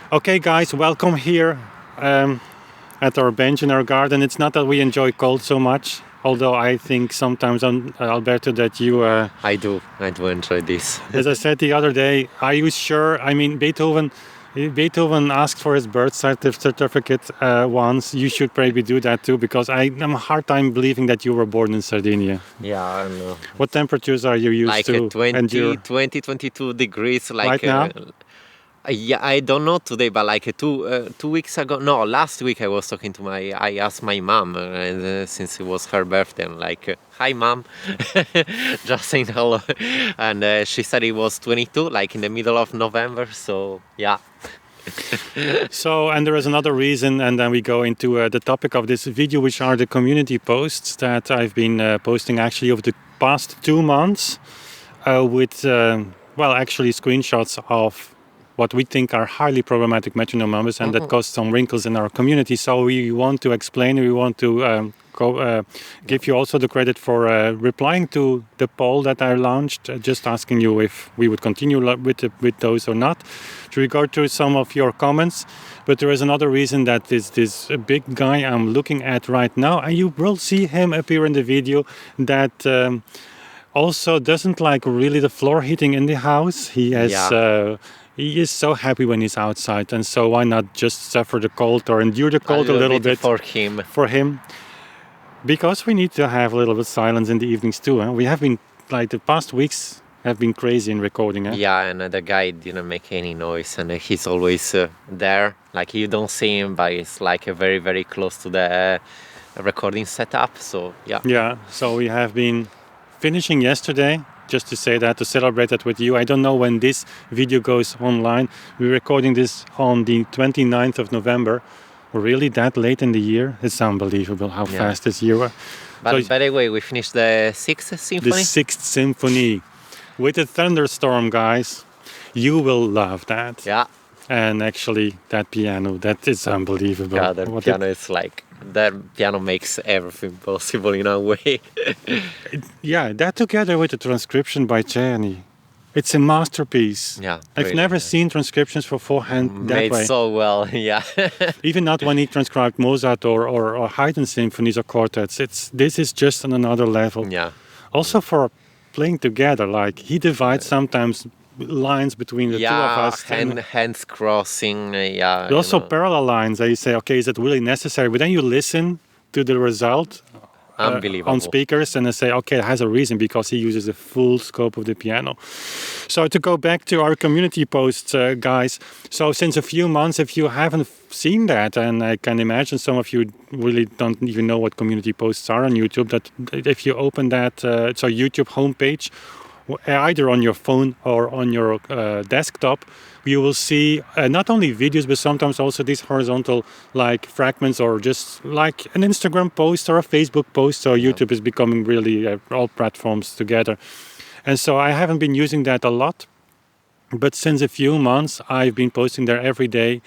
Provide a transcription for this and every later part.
Okay, guys, welcome here at our bench in our garden. It's not that we enjoy cold so much, although I think sometimes, Alberto, that you, I do enjoy this. as I said the other day, are you sure? I mean, Beethoven asked for his birth certificate once. You should probably do that too, because I am a hard time believing that you were born in Sardinia. Yeah, I know. What temperatures are you used Like to 22 degrees, right now? yeah, I don't know today, but like 2 weeks ago, no, last week I was talking to I asked my mom, and since it was her birthday, I'm like, hi mom, just saying hello, and she said it was 22, like in the middle of November, so yeah. So, and there is another reason, and then we go into the topic of this video, which are the community posts that I've been posting actually over the past 2 months with, well, actually screenshots of what we think are highly problematic metronome numbers and that cause some wrinkles in our community. So we want to explain, we want to give you also the credit for replying to the poll that I launched, just asking you if we would continue with those or not. To regard to some of your comments, but there is another reason that this big guy I'm looking at right now, and you will see him appear in the video, that also doesn't like really the floor heating in the house. He has. Yeah. He is so happy when he's outside, and so why not just suffer the cold or endure the cold a little bit for him. for him? Because we need to have a little bit silence in the evenings too. We have been, like, the past weeks have been crazy in recording. Yeah, and the guy didn't make any noise, and he's always there. Like you don't see him, but it's like very, very close to the recording setup. So yeah. Yeah. So we have been finishing yesterday. Just to say that, to celebrate that with you. I don't know when this video goes online. We're recording this on the 29th of November. Really that late in the year? It's unbelievable how fast this year was. But So, by the way, we finished the Sixth Symphony. the Sixth Symphony with a thunderstorm, guys. You will love that. Yeah. And actually, that piano, that is unbelievable. Yeah, that piano is like, that piano makes everything possible in a way. Yeah, that together with the transcription by Czerny, it's a masterpiece. Yeah, I've really. never seen transcriptions for forehand that Made way. so well, yeah. Even not when he transcribed Mozart or Haydn symphonies or quartets. This is just on another level. Yeah. Also for playing together, like he divides sometimes lines between the two of us. Hands crossing, yeah. Also parallel lines. You say, okay, is that really necessary? But then you listen to the result Unbelievable. on speakers and they say, okay, it has a reason because he uses the full scope of the piano. So to go back to our community posts, guys, so since a few months, if you haven't seen that, and I can imagine some of you really don't even know what community posts are on YouTube, that if you open that, so YouTube homepage, either on your phone or on your desktop, you will see not only videos, but sometimes also these horizontal like fragments, or just like an Instagram post or a Facebook post. So YouTube is becoming really all platforms together. And so I haven't been using that a lot, but since a few months, I've been posting there every day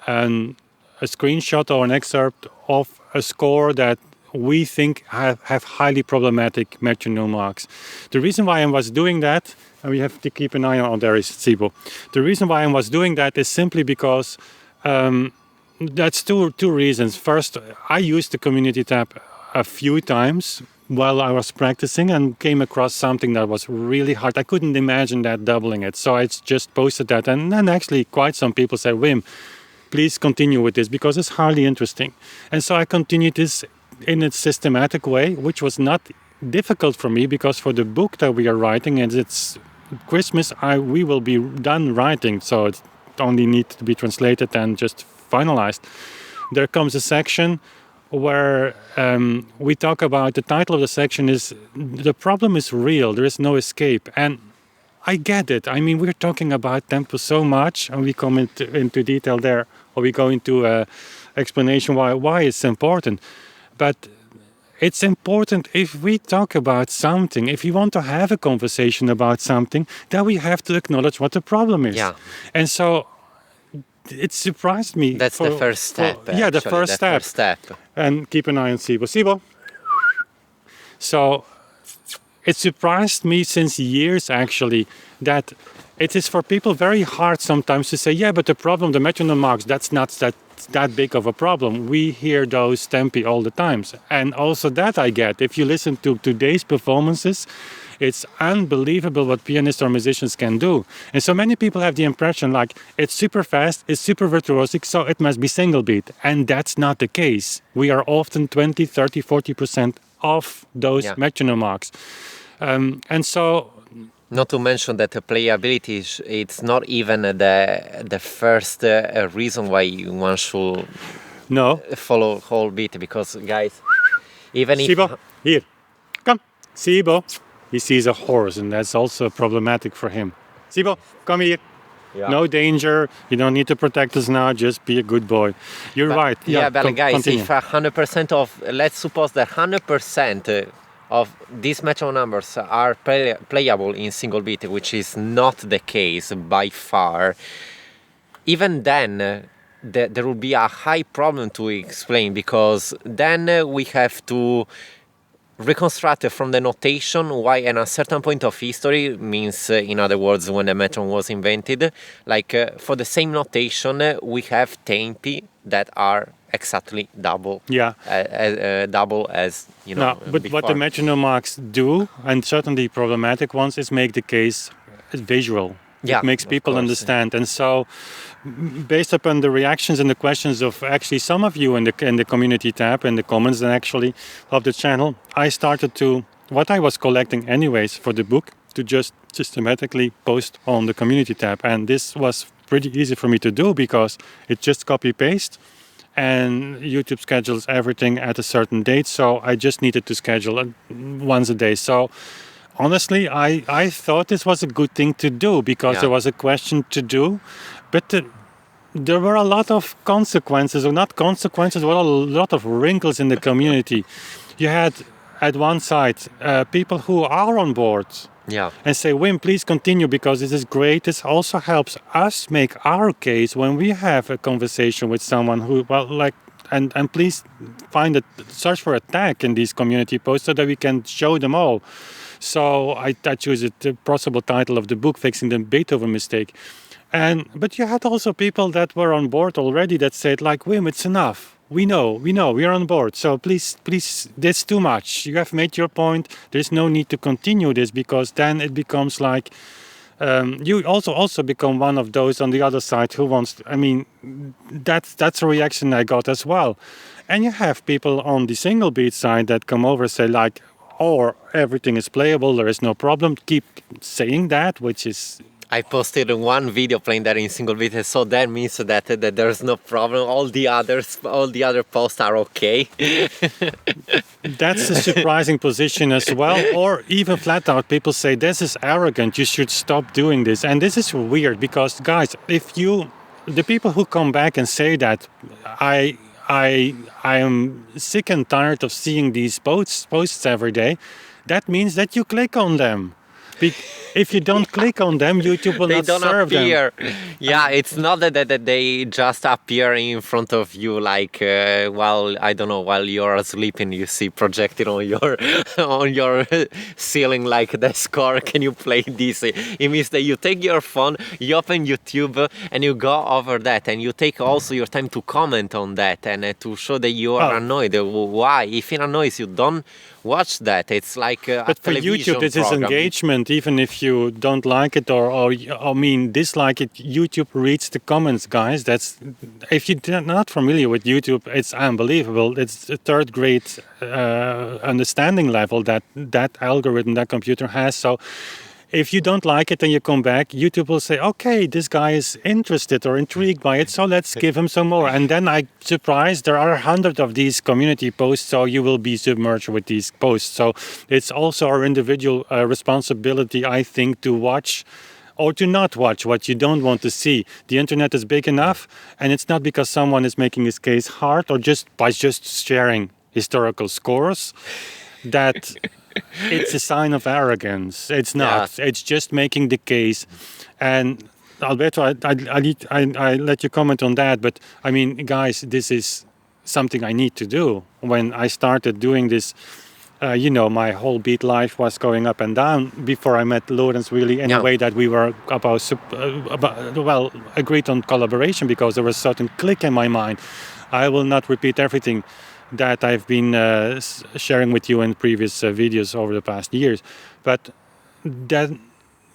a screenshot or an excerpt of a score that we think have highly problematic metronome marks. The reason why I was doing that, and we have to keep an eye on, there is Sibo. The reason why I was doing that is simply because that's two reasons. First, I used the community tab a few times while I was practicing and came across something that was really hard. I couldn't imagine that doubling it. So I just posted that, and then actually quite some people said, Wim, please continue with this because it's highly interesting. And so I continued this in a systematic way, which was not difficult for me because for the book that we are writing, and it's Christmas, we will be done writing, so it only needs to be translated and just finalized. There comes a section where we talk about, the title of the section is "The Problem is Real, There is No Escape." And I get it. I mean, we're talking about tempo so much, and we come into detail there, or we go into explanation why it's important. But it's important if we talk about something, if we want to have a conversation about something, that we have to acknowledge what the problem is. Yeah. And so it surprised me. That's the first step. Yeah, the first step. And keep an eye on Sibo. Sibo. So it surprised me since years, actually, that it is for people very hard sometimes to say, yeah, but the problem, the metronome marks, that's not that big of a problem. We hear those tempi all the times. And also that I get. If you listen to today's performances, it's unbelievable what pianists or musicians can do. And so many people have the impression like it's super fast, it's super virtuosic, so it must be single beat. And that's not the case. We are often 20, 30, 40% off those metronome marks. And so... Not to mention that the playability it's not even the first reason why one should follow whole beat, because guys, even Sibo, here, come, Sibo. He sees a horse, and that's also problematic for him. Sibo, come here. Yeah. No danger. You don't need to protect us now. Just be a good boy. You're right. Yeah, but guys, continue. If 100% of, let's suppose that 100% of these metronome numbers are playable in single beat, which is not the case by far, even then there will be a high problem to explain, because then we have to reconstruct from the notation why at a certain point of history, means in other words when the metronome was invented, like for the same notation we have tempi that are exactly double double as you know. But before. What the metronome marks do, and certainly problematic ones, is make the case visual. It makes people understand. And so based upon the reactions and the questions of actually some of you in the community tab, in the comments and actually of the channel, I started to, what I was collecting anyways for the book, to just systematically post on the community tab. And this was pretty easy for me to do because it just copy paste, and YouTube schedules everything at a certain date. So I just needed to schedule it once a day. So honestly, I thought this was a good thing to do because there was a question to do, but there were a lot of consequences, or not consequences, but a lot of wrinkles in the community. You had at one side people who are on board and say, Wim, please continue because this is great. This also helps us make our case when we have a conversation with someone who, and please search for a tag in these community posts so that we can show them all. So I chose the possible title of the book, Fixing the Beethoven Mistake. But you had also people that were on board already that said, like, Wim, it's enough. We know, we're on board. So please, that's too much. You have made your point. There's no need to continue this, because then it becomes like, you also become one of those on the other side who wants, that's a reaction I got as well. And you have people on the single beat side that come over and say like, or everything is playable, there is no problem. Keep saying that, which is... I posted one video playing that in single beat, so that means that there's no problem. All the other posts are okay. That's a surprising position as well. Or even flat out, people say this is arrogant. You should stop doing this. And this is weird because, guys, the people who come back and say that, I am sick and tired of seeing these posts every day. That means that you click on them. If you don't click on them, YouTube will not serve them. Yeah, it's not that they just appear in front of you like while you're sleeping. You see projected on your ceiling like the score. Can you play this? It means that you take your phone, you open YouTube, and you go over that, and you take also your time to comment on that and to show that you are annoyed. Why? If it annoys you, don't watch that. It's like but for YouTube, this is engagement. Even if you don't like it or dislike it, YouTube reads the comments, guys. That's, if you're not familiar with YouTube, it's unbelievable. It's a third grade understanding level that algorithm, that computer has. So if you don't like it and you come back, YouTube will say, okay, this guy is interested or intrigued by it, so let's give him some more. And then I'm surprised there are 100 of these community posts, so you will be submerged with these posts. So it's also our individual responsibility, I think, to watch or to not watch what you don't want to see. The internet is big enough, and it's not because someone is making his case hard or just by just sharing historical scores that... it's a sign of arrogance. It's not. Yeah. It's just making the case. And Alberto, I let you comment on that. But I mean, guys, this is something I need to do. When I started doing this my whole beat life was going up and down before I met Lawrence, really, in a way that we were agreed on collaboration, because there was a certain click in my mind. I will not repeat everything that I've been sharing with you in previous videos over the past years, but then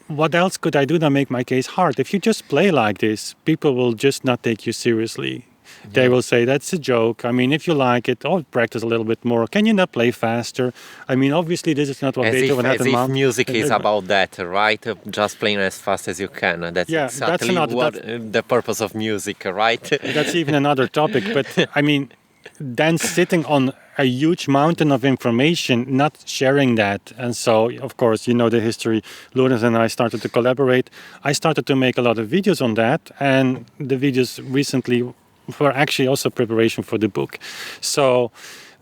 what else could I do to make my case hard? If you just play like this, people will just not take you seriously. They will say, that's a joke. I mean, if you like it, practice a little bit more. Can you not play faster? I mean, obviously, this is not what Beethoven had in mind. As if music is about that, right? Just playing as fast as you can. That's exactly the purpose of music, right? That's even another topic. But, I mean, then sitting on a huge mountain of information, not sharing that. And so, of course, you know the history. Lawrence and I started to collaborate. I started to make a lot of videos on that. And the videos recently were actually also preparation for the book. So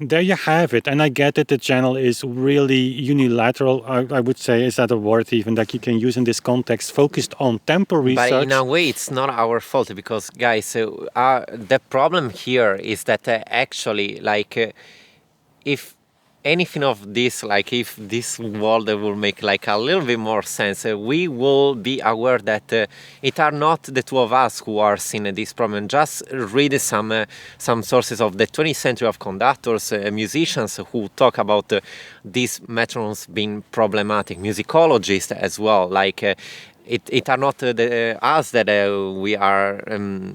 there you have it. And I get it, the channel is really unilateral, I would say. Is that a word even that you can use in this context? Focused on tempo research. But in a way, it's not our fault, because, guys, the problem here is that actually, if anything of this, if this world will make a little bit more sense, we will be aware that it are not the two of us who are seeing this problem. Just read some sources of the 20th century of conductors, musicians who talk about these metronomes being problematic, musicologists as well. It are not us that we are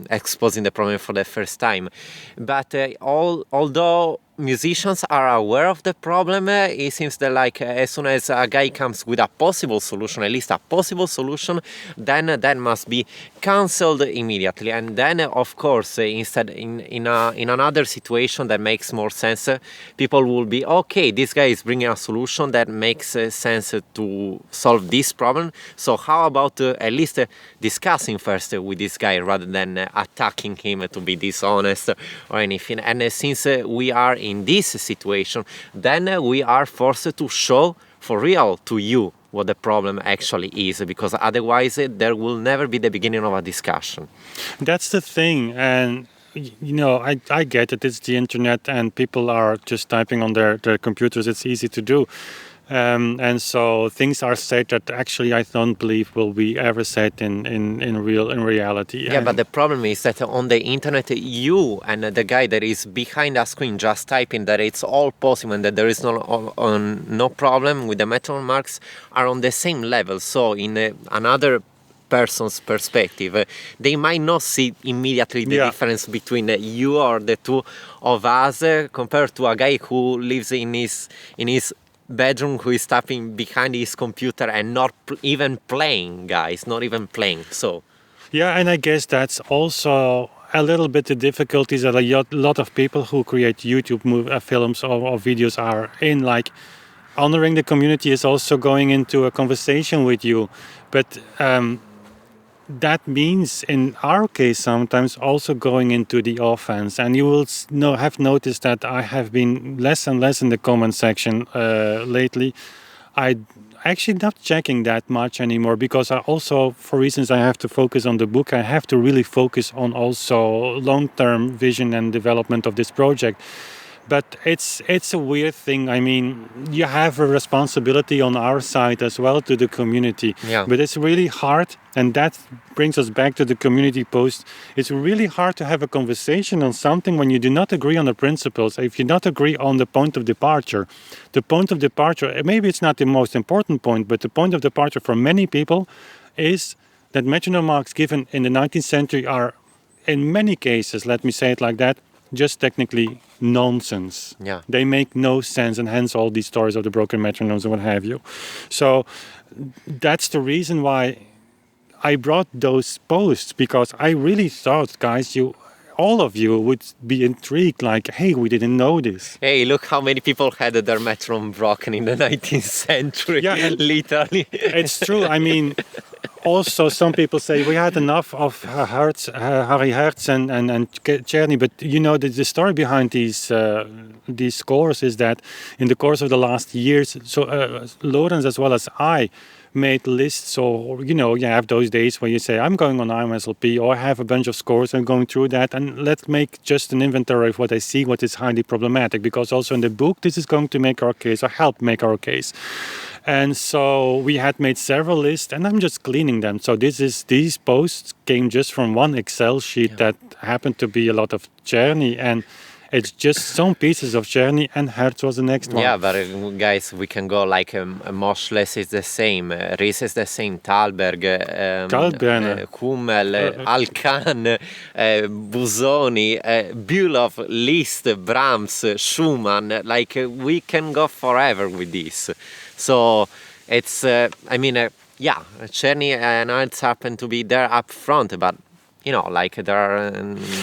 exposing the problem for the first time. But although musicians are aware of the problem, it seems that as soon as a guy comes with a possible solution, at least a possible solution, then that must be cancelled immediately. And then, of course, instead in another situation that makes more sense, people will be, okay, this guy is bringing a solution that makes sense to solve this problem. So how about at least discussing first with this guy rather than attacking him to be dishonest or anything. And since we are in this situation, then we are forced to show for real to you what the problem actually is, because otherwise there will never be the beginning of a discussion. That's the thing. And I get it, it's the internet and people are just typing on their computers. It's easy to do. And so things are said that actually I don't believe will be ever said in reality. Yeah, but the problem is that on the internet, you and the guy that is behind a screen just typing that it's all possible and that there is no problem with the metronome marks are on the same level. So in another person's perspective, they might not see immediately the difference between you or the two of us compared to a guy who lives in his bedroom, who is tapping behind his computer and not even playing, guys, not even playing. So yeah, and I guess that's also a little bit the difficulties that a lot of people who create YouTube films or videos are in. Honoring the community is also going into a conversation with you, but that means in our case sometimes also going into the offense. And you will have noticed that I have been less and less in the comment section lately. I actually not checking that much anymore, because I also, for reasons I have to focus on the book, I have to really focus on also long-term vision and development of this project. But it's a weird thing. I mean, you have a responsibility on our side as well to the community. Yeah. But it's really hard, and that brings us back to the community post. It's really hard to have a conversation on something when you do not agree on the principles. If you not agree on the point of departure, maybe it's not the most important point, but the point of departure for many people is that metronome marks given in the 19th century are, in many cases, let me say it like that, just technically nonsense. Yeah. They make no sense, and hence all these stories of the broken metronomes and what have you. So that's the reason why I brought those posts, because I really thought, guys, all of you would be intrigued, hey, we didn't know this. Hey, look how many people had their metronome broken in the 19th century. Yeah, literally. It's true. I mean, also some people say we had enough of Harry Hertz and Czerny, but the story behind these scores is that in the course of the last years, so Lawrence as well as I made lists, or you have those days where you say, I'm going on IMSLP, or I have a bunch of scores and going through that, and let's make just an inventory of what I see, what is highly problematic, because also in the book this is going to make our case, or help make our case. And so we had made several lists, and I'm just cleaning them. So these posts came just from one Excel sheet that happened to be a lot of Czerny, and it's just some pieces of Czerny, and Hertz was the next one. Yeah, but guys, we can go like Moschles is the same, Ries is the same, Thalberg, Hummel, Alcan, Busoni, Bülow, Liszt, Brahms, Schumann. Like we can go forever with this. So it's, Czerny and Hertz happen to be there up front, but like there are...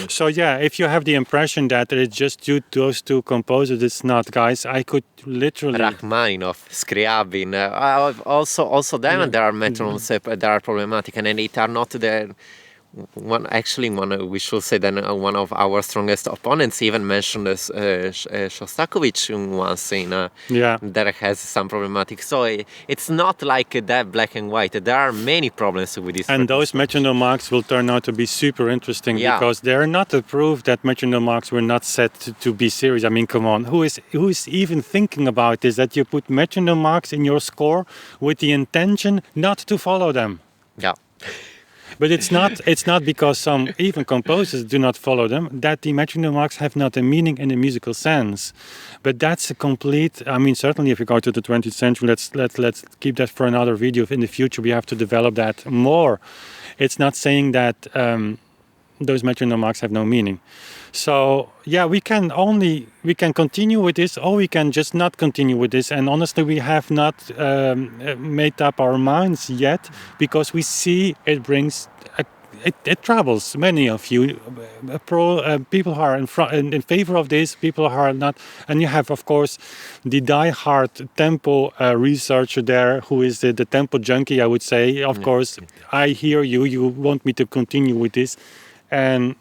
So yeah, if you have the impression that it's just due to those two composers, it's not, guys. I could literally... Rachmaninoff, Scriabin, also them, there are metronomes that are problematic, and then it are not the... we should say that one of our strongest opponents even mentioned Shostakovich once that has some problematic. So it's not like that black and white. There are many problems with this. And those metronome marks will turn out to be super interesting because they're not a proof that metronome marks were not set to be serious. I mean, come on, who is even thinking about this? That you put metronome marks in your score with the intention not to follow them. Yeah. But it's not because some even composers do not follow them that the metronome marks have not a meaning in a musical sense. But that's a complete. I mean, certainly if we go to the 20th century, let's keep that for another video. In the future, we have to develop that more. It's not saying that those metronome marks have no meaning. So yeah, we can continue with this, or we can just not continue with this. And honestly, we have not made up our minds yet, because we see it brings it troubles many of you. People who are in favor of this, people who are not, and you have of course the die-hard tempo researcher there, who is the tempo junkie, I would say. Of course, I hear you. You want me to continue with this, and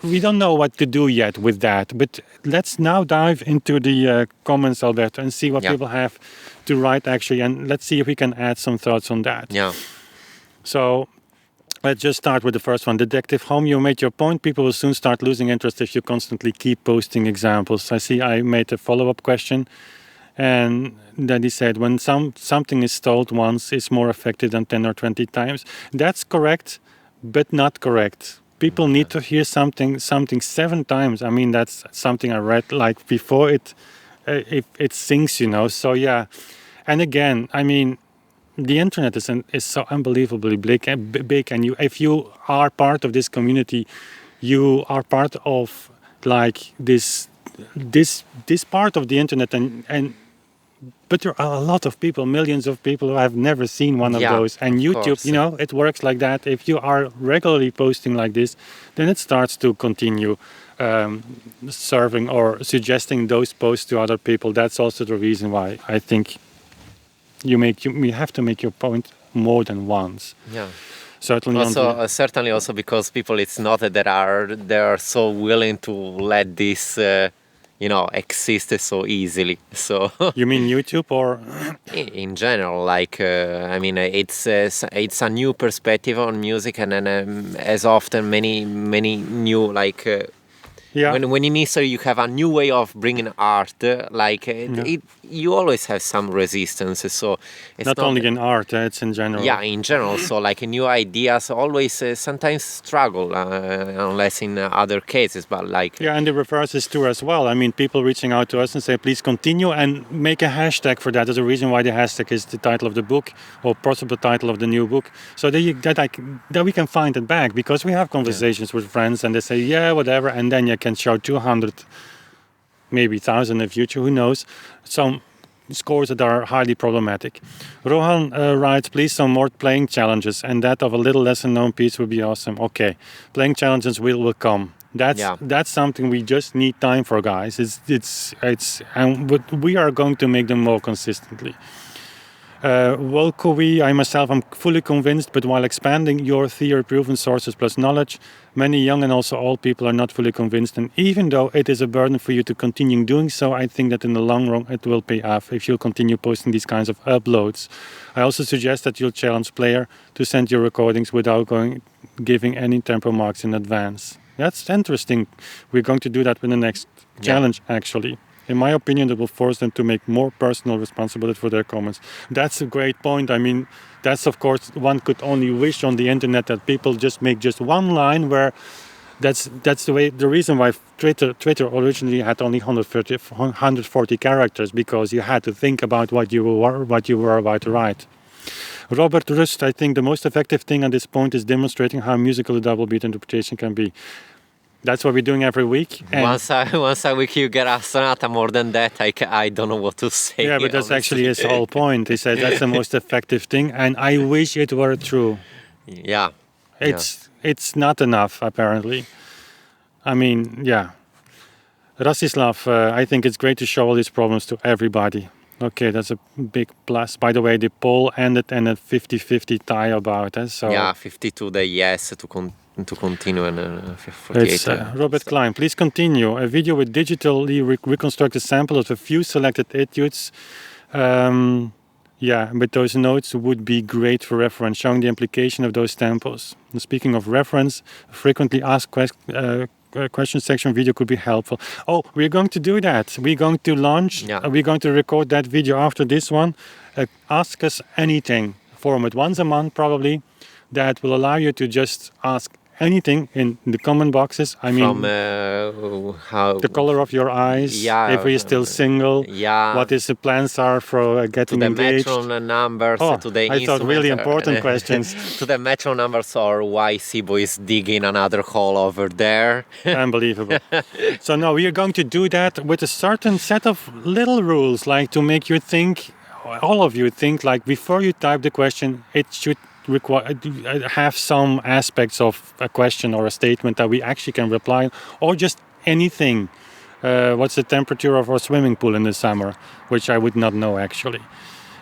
we don't know what to do yet with that, but let's now dive into the comments, Alberto, and see what people have to write actually, and let's see if we can add some thoughts on that. Yeah. So let's just start with the first one. Detective Home, you made your point. People will soon start losing interest if you constantly keep posting examples. I see I made a follow-up question, and then he said, when something is told once, it's more effective than 10 or 20 times. That's correct, but not correct. People need to hear something 7 times. I mean, that's something I read like before it sinks, So yeah, and again, I mean, the internet is so unbelievably big, and if you are part of this community, you are part of like this part of the internet, and but there are a lot of people, millions of people who have never seen one of those. And YouTube, it works like that. If you are regularly posting like this, then it starts to continue serving or suggesting those posts to other people. That's also the reason why I think you have to make your point more than once. Yeah. Certainly also because people, it's not that they are so willing to let this exist so easily. So you mean YouTube or in general? Like it's a new perspective on music, and then as often many new when in history you have a new way of bringing art, you always have some resistance. So it's not only in art, it's in general. Yeah, in general. So new ideas always sometimes struggle, unless in other cases. But and the reverse is true as well. I mean, people reaching out to us and say, please continue, and make a hashtag for that. There's a reason why the hashtag is the title of the book, or possible title of the new book, so that we can find it back, because we have conversations with friends and they say, yeah, whatever, and then you can show 200, maybe 1,000 in the future, who knows, some scores that are highly problematic. Rohan writes, please some more playing challenges, and that of a little lesser known piece would be awesome. Okay, playing challenges will come. That's something we just need time for, guys. But we are going to make them more consistently. Volkovi, I myself am fully convinced, but while expanding your theory-proven sources plus knowledge, many young and also old people are not fully convinced. And even though it is a burden for you to continue doing so, I think that in the long run it will pay off if you'll continue posting these kinds of uploads. I also suggest that you'll challenge player to send your recordings without giving any tempo marks in advance. That's interesting. We're going to do that with the next challenge, actually. In my opinion, it will force them to make more personal responsibility for their comments. That's a great point. I mean, that's of course, one could only wish on the internet that people just make just one line where that's the reason why Twitter originally had only 140 characters, because you had to think about what you were about to write. Robert Rust, I think the most effective thing at this point is demonstrating how musical a double beat interpretation can be. That's what we're doing every week. Once a week you get astronaut. More than that, I don't know what to say. Yeah, but that's actually his whole point. He said that's the most effective thing, and I wish it were true. Yeah. It's not enough, apparently. I mean, yeah. Rasislav, I think it's great to show all these problems to everybody. Okay, that's a big plus. By the way, the poll ended in a 50-50 tie about it. So yeah, 52 the yes to continue, and 48. Robert Klein, please continue. A video with digitally reconstructed sample of a few selected etudes. Yeah, but those notes would be great for reference, showing the implication of those samples. And speaking of reference, frequently asked question section video could be helpful. Oh, we're going to do that. We're going to launch, we're going to record that video after this one. Ask us anything format once a month probably, that will allow you to just ask anything in the comment boxes. I mean, how the color of your eyes, if we're still single, what is the plans are for getting engaged. To the metronome numbers, to the I thought really important questions. To the metronome numbers, or why Sibo is digging another hole over there. Unbelievable. So now we are going to do that with a certain set of little rules, like to make you think, all of you think, like before you type the question, it should have some aspects of a question or a statement that we actually can reply, or just anything. What's the temperature of our swimming pool in the summer, which I would not know actually.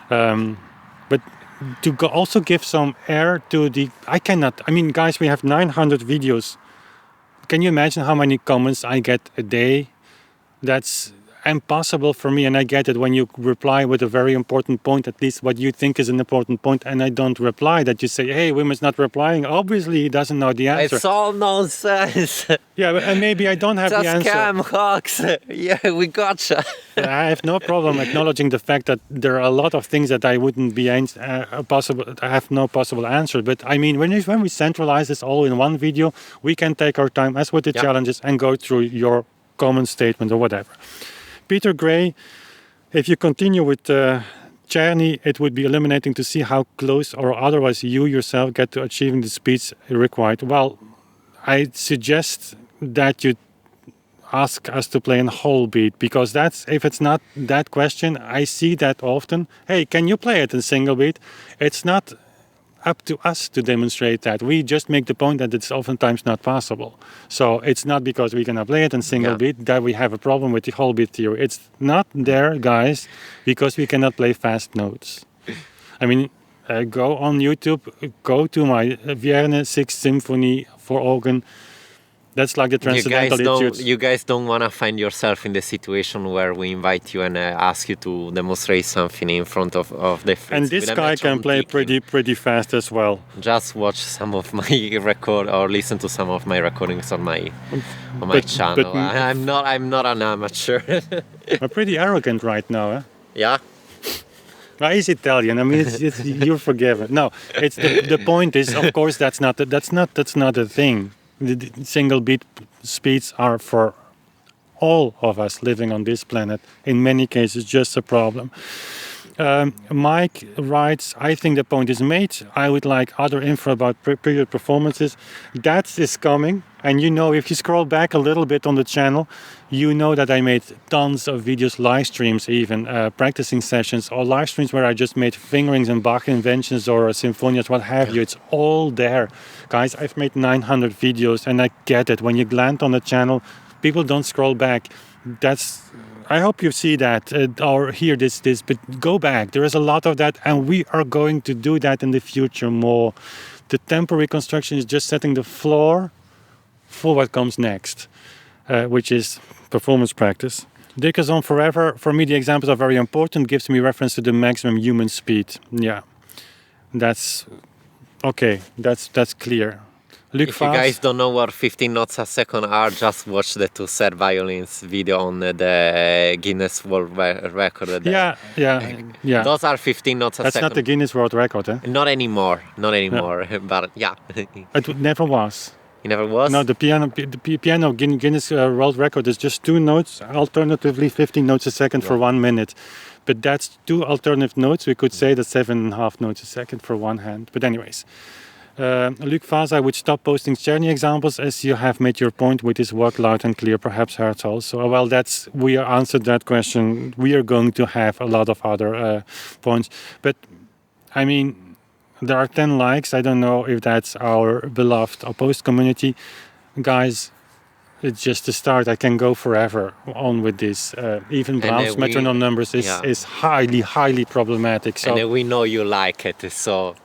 But to also give some air to the, I mean guys, we have 900 videos. Can you imagine how many comments I get a day? That's impossible for me, and I get it when you reply with a very important point, at least what you think is an important point, and I don't reply, that you say, hey, women's not replying, obviously he doesn't know the answer. It's all nonsense. Yeah, and maybe I don't have the answer. Just scam hawks. Yeah, we gotcha. I have no problem acknowledging the fact that there are a lot of things that I wouldn't be possible. I have no possible answer. But I mean, when we centralize this all in one video, we can take our time, as with the challenges, and go through your comment statement or whatever. Peter Gray, if you continue with Czerny, it would be illuminating to see how close or otherwise you yourself get to achieving the speeds required. Well, I suggest that you ask us to play in whole beat, because that's, if it's not that question, I see that often. Hey, can you play it in single beat? It's not up to us to demonstrate that. We just make the point that it's oftentimes not possible. So it's not because we're gonna play it in single beat that we have a problem with the whole beat theory. It's not there, guys, because we cannot play fast notes. I mean, go on YouTube, go to my Vierne 6th Symphony for organ. That's like the transcendental etudes. You guys don't want to find yourself in the situation where we invite you and ask you to demonstrate something in front of the friends. And this guy can play pretty fast as well. Just watch some of my record or listen to some of my recordings on my channel. But I'm not an amateur. I'm pretty arrogant right now, huh? Yeah. No, he's Italian. I mean, you're forgiven. No, it's the point is, of course, that's not a thing. The single beat speeds are for all of us living on this planet, in many cases, just a problem. Mike writes, I think the point is made. I would like other info about period performances. That is coming. And you know, if you scroll back a little bit on the channel, you know that I made tons of videos, live streams even, practicing sessions, or live streams where I just made fingerings and Bach inventions or symphonias, what have you. It's all there. Guys, I've made 900 videos, and I get it. When you land on the channel, people don't scroll back. That's I hope you see that or hear this, but go back. There is a lot of that, and we are going to do that in the future more. The tempo reconstruction is just setting the floor for what comes next, which is performance practice. Dick is on forever. For me, the examples are very important. Gives me reference to the maximum human speed. Yeah, that's okay. That's clear. Luc If you guys don't know what 15 notes a second are, just watch the two sad violins video on the Guinness World Record. Yeah. Those are 15 notes a That's second. not the Guinness World Record, eh? Not anymore. But yeah. It never was. It never was? No, the piano Guinness World Record is just 2 notes, alternatively 15 notes a second for 1 minute. But that's 2 alternative notes. We could say that's 7.5 notes a second for one hand. But anyways, Luc Vaz, I would stop posting Czerny examples as you have made your point with his work loud and clear, perhaps Hertz also. Well, we answered that question. We are going to have a lot of other points. But, I mean, there are 10 likes. I don't know if that's our beloved opposed community. Guys, it's just the start. I can go forever on with this. Even Brahms' metronome numbers is highly, highly problematic. So, and we know you like it, so...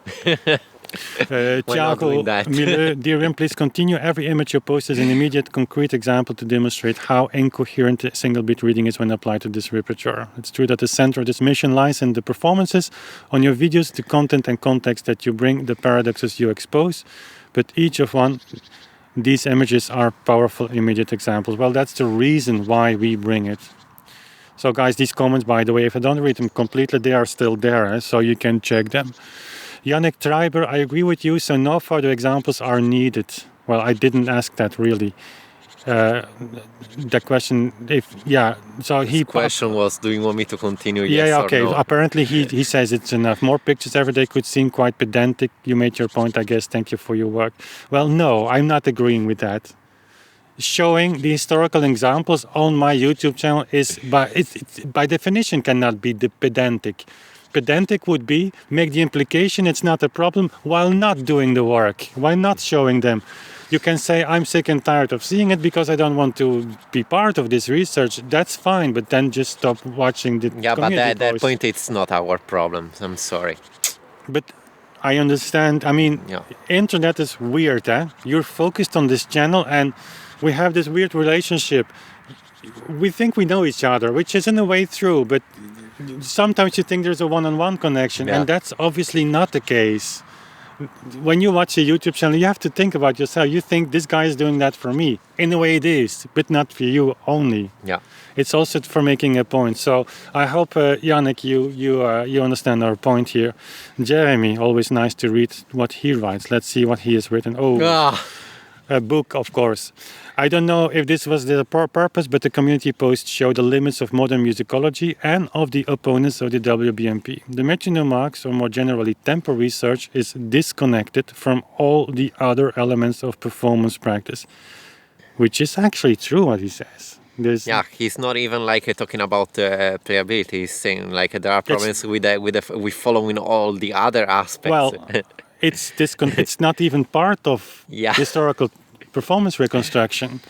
Thiago Mileu, dear Wim, please continue. Every image you post is an immediate, concrete example to demonstrate how incoherent single beat reading is when applied to this repertoire. It's true that the center of this mission lies in the performances on your videos, the content and context that you bring, the paradoxes you expose, but each of these images are powerful, immediate examples. Well, that's the reason why we bring it. So, guys, these comments, by the way, if I don't read them completely, they are still there, so you can check them. Yannick Treiber, I agree with you, so no further examples are needed. Well, I didn't ask that really. The question, so his question was, do you want me to continue? Yeah, okay. Or no? Apparently he says it's enough. More pictures every day could seem quite pedantic. You made your point, I guess. Thank you for your work. Well, no, I'm not agreeing with that. Showing the historical examples on my YouTube channel is, by definition, cannot be the pedantic. Pedantic would be make the implication it's not a problem while not doing the work, while not showing them. You can say I'm sick and tired of seeing it because I don't want to be part of this research. That's fine, but then just stop watching the community but at that point it's not our problem. I'm sorry. But I understand. I mean, internet is weird, eh? You're focused on this channel and we have this weird relationship. We think we know each other, which is in a way true, but sometimes you think there's a one-on-one connection, and that's obviously not the case. When you watch a YouTube channel, you have to think about yourself. You think this guy is doing that for me. In a way it is, but not for you only. Yeah. It's also for making a point. So I hope, Yannick, you understand our point here. Jeremy, always nice to read what he writes. Let's see what he has written. A book, of course. I don't know if this was the purpose, but the community posts show the limits of modern musicology and of the opponents of the WBMP. The metronome marks, or more generally tempo research, is disconnected from all the other elements of performance practice, which is actually true what he says. He's not even talking about playability. He's saying there are problems with following all the other aspects. Well, it's not even part of historical performance reconstruction.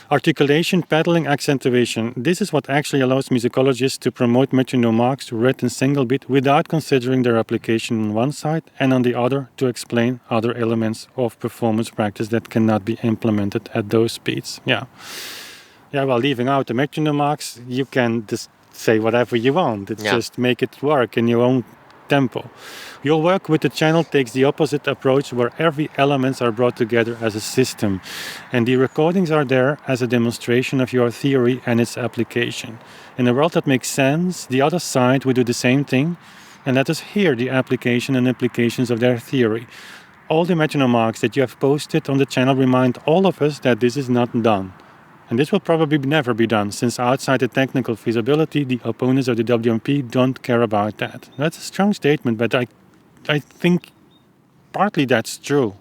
Articulation, pedaling, accentuation. This is what actually allows musicologists to promote metronome marks read in single beat without considering their application on one side and on the other to explain other elements of performance practice that cannot be implemented at those speeds. Well, leaving out the metronome marks, you can just say whatever you want. It's just make it work in your own tempo. Your work with the channel takes the opposite approach where every elements are brought together as a system and the recordings are there as a demonstration of your theory and its application. In a world that makes sense, the other side will do the same thing and let us hear the application and implications of their theory. All the metronome marks that you have posted on the channel remind all of us that this is not done. And this will probably never be done, since outside the technical feasibility, the opponents of the WMP don't care about that. That's a strong statement, but I think partly that's true.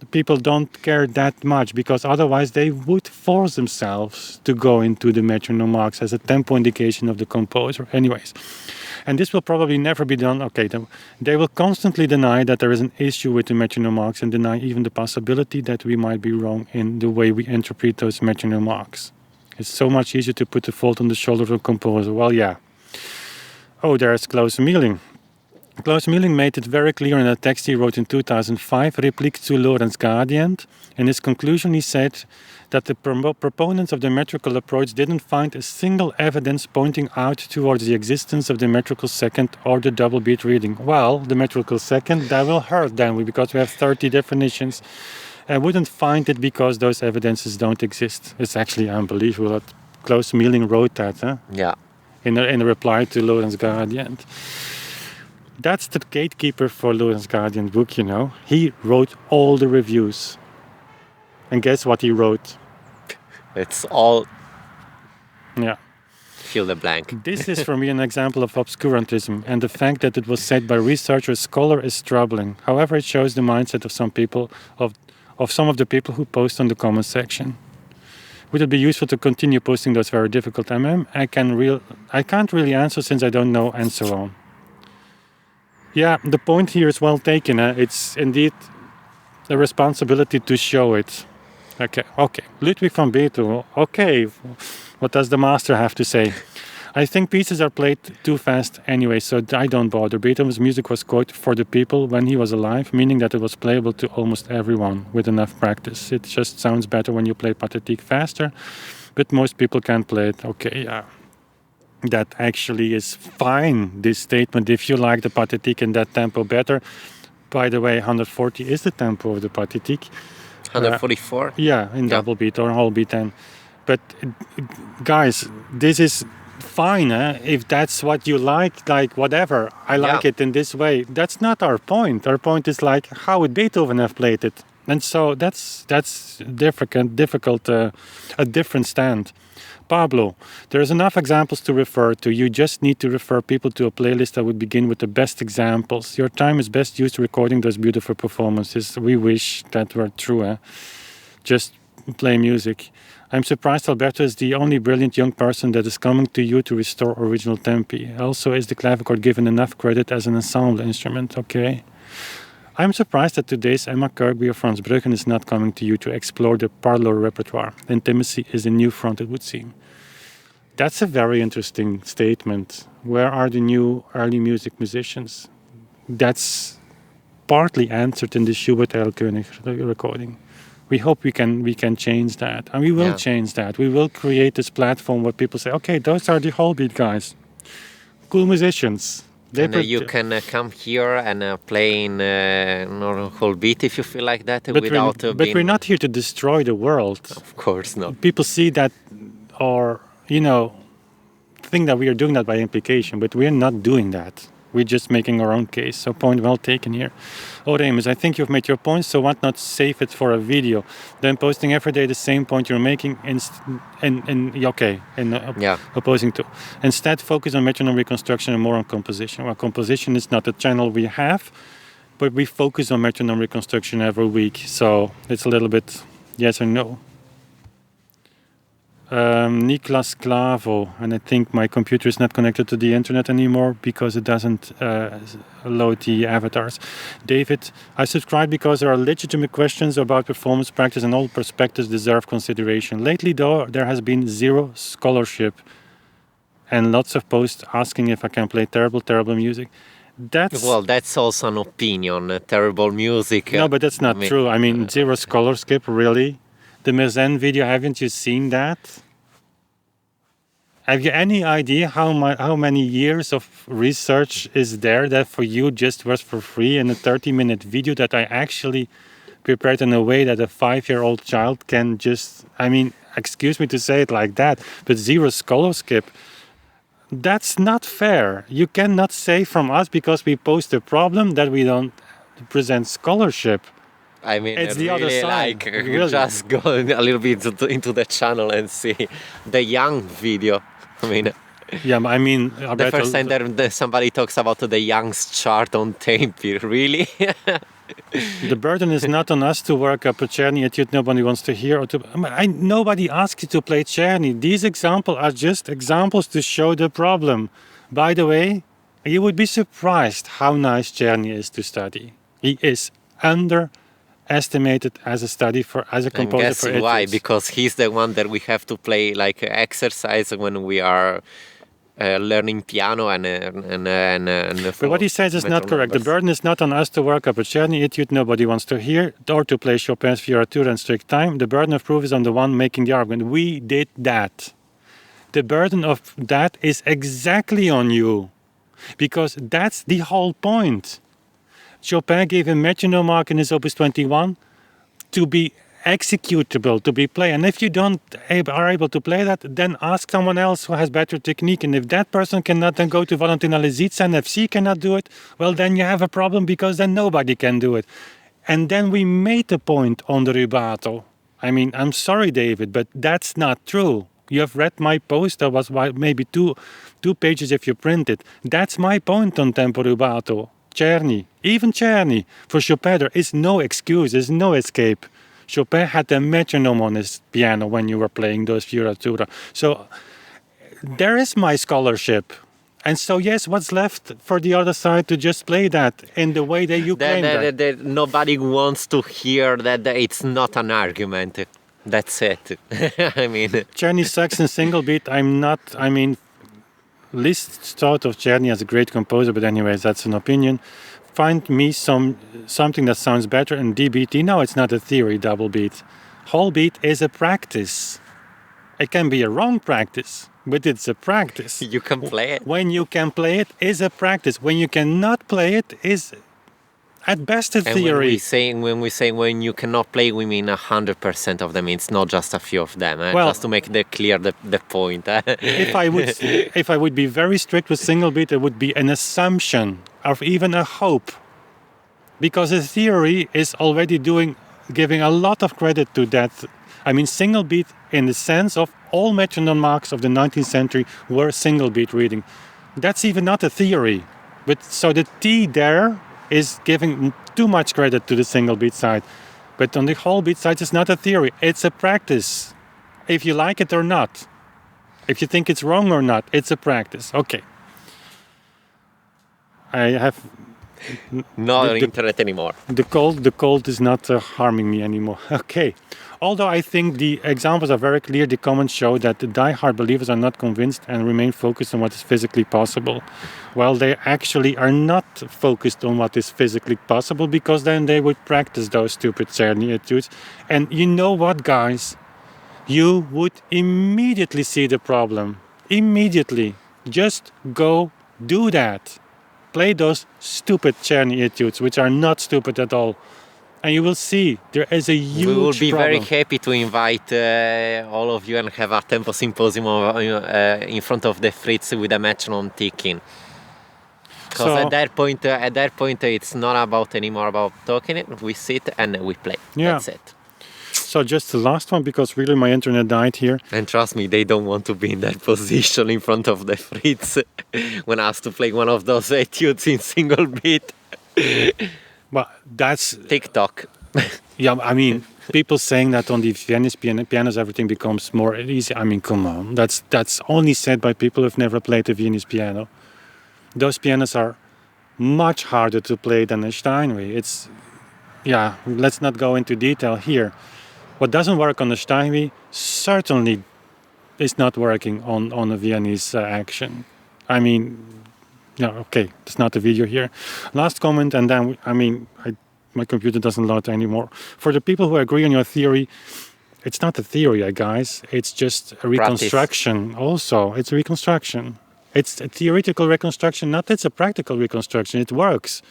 The people don't care that much, because otherwise they would force themselves to go into the metronome marks as a tempo indication of the composer. Anyways, and this will probably never be done. Okay, they will constantly deny that there is an issue with the metronome marks and deny even the possibility that we might be wrong in the way we interpret those metronome marks. It's so much easier to put the fault on the shoulder of the composer. Well, yeah. Oh, there's Klaus Mieling. Klaus Mieling made it very clear in a text he wrote in 2005, Replique to Lorentz Gradient. In his conclusion, he said that the proponents of the metrical approach didn't find a single evidence pointing out towards the existence of the metrical second or the double beat reading. Well, the metrical second, that will hurt then, because we have 30 definitions. I wouldn't find it because those evidences don't exist. It's actually unbelievable that Klaus Mieling wrote that, huh? Yeah. In a reply to Lorentz Gradient. That's the gatekeeper for Lorentz Gradient book, you know. He wrote all the reviews. And guess what he wrote? It's all Yeah. fill the blank. This is for me an example of obscurantism, and the fact that it was said by researcher or scholar is troubling. However, it shows the mindset of some people, of some of the people who post on the comment section. Would it be useful to continue posting those very difficult MM? I can't really answer since I don't know, and so on. Yeah, the point here is well taken. It's indeed a responsibility to show it. Okay. Ludwig van Beethoven. Okay, what does the master have to say? I think pieces are played too fast anyway, so I don't bother. Beethoven's music was quoted for the people when he was alive, meaning that it was playable to almost everyone with enough practice. It just sounds better when you play Pathétique faster, but most people can't play it. Okay, yeah. That actually is fine, this statement, if you like the Pathétique in that tempo better. By the way, 140 is the tempo of the Pathétique. 144? In double beat or whole beat 10. But guys, this is fine, if that's what you like whatever. I like it in this way. That's not our point. Our point is like, how would Beethoven have played it? And so that's difficult, a different stand. Pablo, there's enough examples to refer to. You just need to refer people to a playlist that would begin with the best examples. Your time is best used recording those beautiful performances. We wish that were true. Just play music. I'm surprised Alberto is the only brilliant young person that is coming to you to restore original tempi. Also, is the clavichord given enough credit as an ensemble instrument? Okay. I'm surprised that today's Emma Kirkby or Frans Bruggen is not coming to you to explore the parlor repertoire. Intimacy is a new front, it would seem. That's a very interesting statement. Where are the new early music musicians? That's partly answered in the Schubert Erlkönig recording. We hope we can change that. And we will change that. We will create this platform where people say, okay, those are the whole beat guys. Cool musicians. And you can come here and play in normal whole beat if you feel like that. But we're not here to destroy the world. Of course not. People see that, or think that we are doing that by implication, but we're not doing that. We're just making our own case. So point well taken here. Oremus, I think you've made your point, so why not save it for a video? Then posting every day the same point you're making opposing to. Instead, focus on metronome reconstruction and more on composition. Well, composition is not a channel we have, but we focus on metronome reconstruction every week. So it's a little bit yes or no. Niklas Clavo, and I think my computer is not connected to the internet anymore because it doesn't load the avatars. David, I subscribe because there are legitimate questions about performance practice and all perspectives deserve consideration. Lately though, there has been zero scholarship and lots of posts asking if I can play terrible music. That's also an opinion, terrible music. No, but that's not true. I mean, zero scholarship, really? The Mezen video, haven't you seen that? Have you any idea how many years of research is there that for you just was for free in a 30-minute video that I actually prepared in a way that a 5-year-old child can just, excuse me to say it like that, but zero scholarship, that's not fair. You cannot say from us because we post a problem that we don't present scholarship. It's the other side. Really. Just go a little bit into the channel and see the young video. The first time that somebody talks about the young's chart on tempi, really? The burden is not on us to work up a Czerny etude nobody wants to hear. Nobody asks you to play Czerny. These examples are just examples to show the problem. By the way, you would be surprised how nice Czerny is to study. He is estimated as a study as a And composer guess for why? etudes. Because he's the one that we have to play like exercise when we are learning piano and But what he says is not correct. The burden is not on us to work up a Czerny etude nobody wants to hear, or to play Chopin's Fioritura in strict time. The burden of proof is on the one making the argument. We did that. The burden of that is exactly on you, because that's the whole point. Chopin gave a metronome mark in his Opus 21 to be executable, to be played. And if you are able to play that, then ask someone else who has better technique. And if that person cannot, then go to Valentina Lisitsa. And if she cannot do it, well, then you have a problem, because then nobody can do it. And then we made the point on the rubato. I mean, I'm sorry, David, but that's not true. You have read my post. That was maybe two pages if you print it. That's my point on tempo rubato. Czerny, even Czerny. For Chopin, there is no excuse, there's no escape. Chopin had a metronome on his piano when you were playing those Fioritura. So there is my scholarship. And so, yes, what's left for the other side to just play that in the way that you claim that? Nobody wants to hear that it's not an argument. That's it. I mean, Czerny sucks in single beat. Liszt thought of Czerny as a great composer, but anyways, that's an opinion. Find me something that sounds better in DBT. No, it's not a theory, double beat. Whole beat is a practice. It can be a wrong practice, but it's a practice. you can play it. When you can play it, is a practice. When you cannot play it, is at best a theory. When we say when you cannot play, we mean 100% of them. It's not just a few of them. Well, just to make clear the point. If I would be very strict with single beat, it would be an assumption or even a hope, because a theory is already giving a lot of credit to that. I mean, single beat in the sense of all metronome marks of the 19th century were single beat reading. That's even not a theory. But so the T there is giving too much credit to the single beat side. But on the whole beat side, it's not a theory, it's a practice. If you like it or not. If you think it's wrong or not, it's a practice. Okay. I have no internet anymore. The cold is not harming me anymore. Okay. Although I think the examples are very clear, the comments show that the die-hard believers are not convinced and remain focused on what is physically possible. Well, they actually are not focused on what is physically possible, because then they would practice those stupid Czerny etudes. And you know what, guys? You would immediately see the problem. Immediately. Just go do that. Play those stupid Czerny etudes, which are not stupid at all. And you will see there is a huge problem. We will be very happy to invite all of you and have a tempo symposium in front of the Fritz with a metronome ticking. Because at that point, it's not anymore about talking. We sit and we play. Yeah. That's it. So just the last one, because really my internet died here. And trust me, they don't want to be in that position in front of the Fritz when asked to play one of those etudes in single beat. Well, that's TikTok. Yeah, I mean, people saying that on the Viennese pianos everything becomes more easy. I mean, come on, that's only said by people who've never played the Viennese piano. Those pianos are much harder to play than a Steinway. Let's not go into detail here. What doesn't work on the Steinway certainly is not working on a Viennese action. I mean, okay, it's not a video here. Last comment, and then, my computer doesn't load anymore. For the people who agree on your theory, it's not a theory, guys. It's just a reconstruction. Practice. Also, it's a reconstruction. It's a theoretical reconstruction, not it's a practical reconstruction. It works.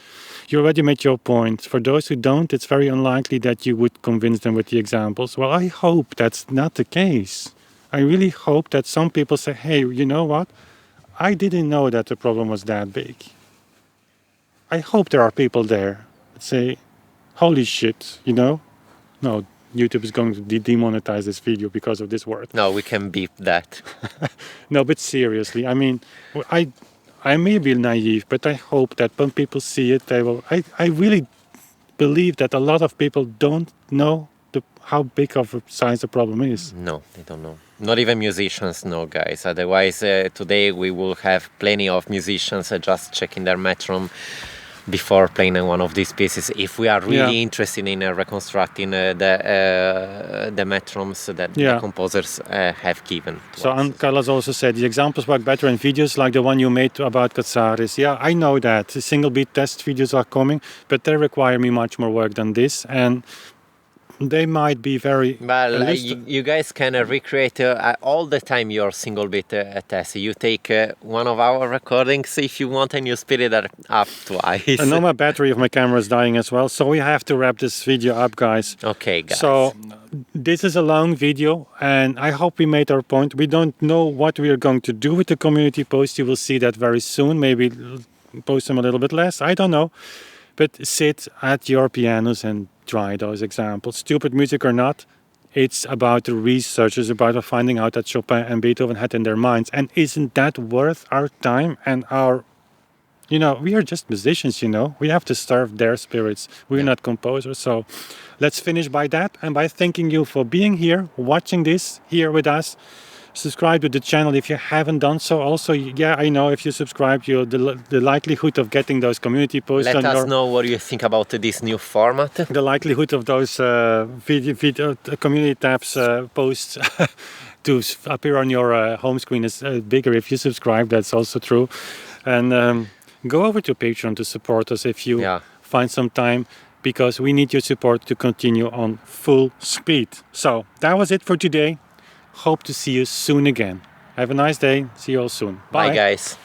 You already made your point. For those who don't, it's very unlikely that you would convince them with the examples. Well, I hope that's not the case. I really hope that some people say, hey, you know what? I didn't know that the problem was that big. I hope there are people there that say, holy shit, No, YouTube is going to demonetize this video because of this word. No, we can beep that. No, but seriously, I may be naive, but I hope that when people see it, they will. I really believe that a lot of people don't know how big of a size the problem is. No, they don't know. Not even musicians know, guys. Otherwise, today we will have plenty of musicians just checking their metronome before playing one of these pieces. If we are really Yeah. interested in reconstructing the metronomes that Yeah. the composers have given. To So us. Carlos also said the examples work better in videos like the one you made about Katsaris. Yeah, I know that. The single beat test videos are coming, but they require me much more work than this. And they might be very Well, illustrative. you guys can recreate all the time your single bit test. You take one of our recordings if you want and you speed it up twice. I know my battery of my camera is dying as well, so we have to wrap this video up, guys. Okay, guys. So this is a long video, and I hope we made our point. We don't know what we are going to do with the community post. You will see that very soon. Maybe post them a little bit less. I don't know. But sit at your pianos and try those examples. Stupid music or not, it's about the research. It's about finding out that Chopin and Beethoven had in their minds. And isn't that worth our time and our... You know, we are just musicians, you know. We have to serve their spirits. We're not composers. So let's finish by that and by thanking you for being here, watching this here with us. Subscribe to the channel if you haven't done so. Also, yeah, I know if you subscribe, the likelihood of getting those community posts Let on us your... know what you think about this new format. The likelihood of those video community tabs posts to appear on your home screen is bigger if you subscribe. That's also true. And go over to Patreon to support us if you find some time, because we need your support to continue on full speed. So that was it for today. Hope to see you soon again. Have a nice day. See you all soon. Bye guys.